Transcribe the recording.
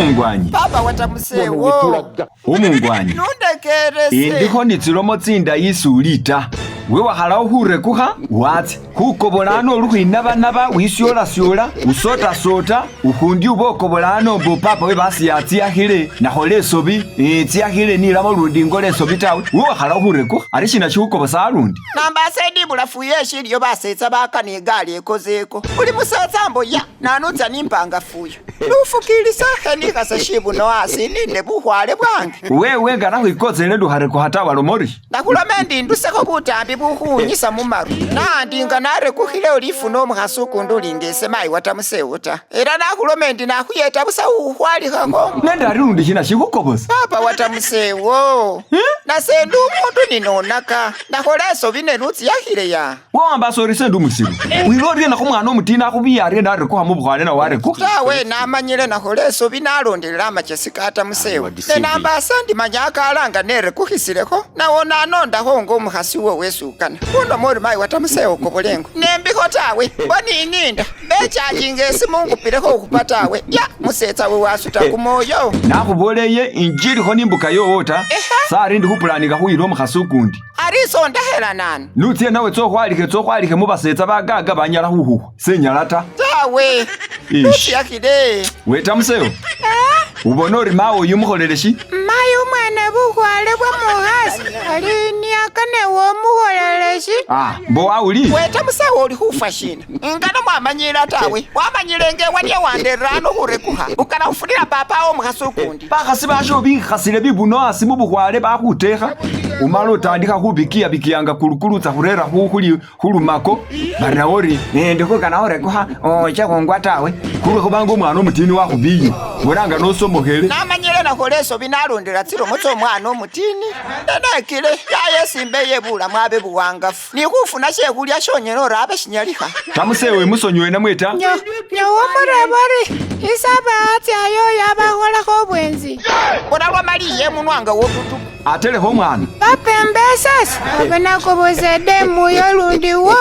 Umungwanyi. Papa watamusewo. Umungwanyi. Nundekerese. Indiko nitilomo tsinda yisulita. Wewa halao hure kuha wati hukobolano oluhwinaba wisyola usota uhundi ubokobolano mbo papa we basi yatiahile naho lesobi tiahile nilamo lundingo lesobi tawe wewa halao hure kuha arishina chukobosa alundi namba sedi bulafuye shiliyo basetsa bakana egali ekozeko uli musetsa mbo ya nanutsa nimpanga fuyo lufukilisa henikasa shibu noasi ninde buhwale bwange wewe nganaho ikozele duhare kuhatawa lomori nakulamendi nduseko butambi buhunyisa mumaru nandinga nare kuhile olifuna omuhasi ukundi ulingese mayi watamusewuta era nakulomendi nakuyeta busa uhwalihako nende alilundi shina shikukobosa papa watamusewo nasendu umuntu ninonaka nakoleso bine lutsi yahile ya wawamba sori sendu musiru wilorye nako mwana omutina akubiyarye nare kuha mubuhwane na ware kuha tawe namanyile nakoleso binalondelela amachesika atamusewo nenamba asandi manyaka alanga nere kuhisileko nawona anondaho ngo omuhasi wo wesukana kuno mori mayi watamusewo kobolengo nembiko tawe bonininda becajinga esimu ngupileho okupatawe ya musetsa we wasuta kumoyo nakuboleye injiliho nimbuka yowota sari ndi kupulanika huyila omuhasi ukundi ariso ndahela nani nutiye nawe tsohwalike mubasetsa bagaga banyala huhuhu senyala ta tawe nutiyakile wetamusewo ubona ori mawe uyu muholeleshi mayi umwene buhwale bwa muhasi aliniakane womuholeleshi mbo wauli wetamusewo oli hufa shina ngano mwamanyila tawe wamanyilenge wadye wanderano hurekuha ukana ufulila papa omuhasi ukundi bahasi basho bihasile bibuno asi mubuhwale bahuteha umala utandika hubikiyanga kulukulutsa hurera hulumako barina ori ndiko kana horekuha ocha kongwa tawe kuwe kubanga omwana omutini wahubiyo weranga nosomohele namanyile naholeso binalondela tsilo mutso omwana omutini ndedekile yayesimbe yebula mwabe buwangafu nikufuna shekulya shonyene orabe shinyaliha tamusewe musonyiwe namweta nyowomurebori isaba ati ayo yabaholako obwenzi onalwa maliye munwanga wotutu ateleho omwana bapembesasi abenakobozede muyo lundi wo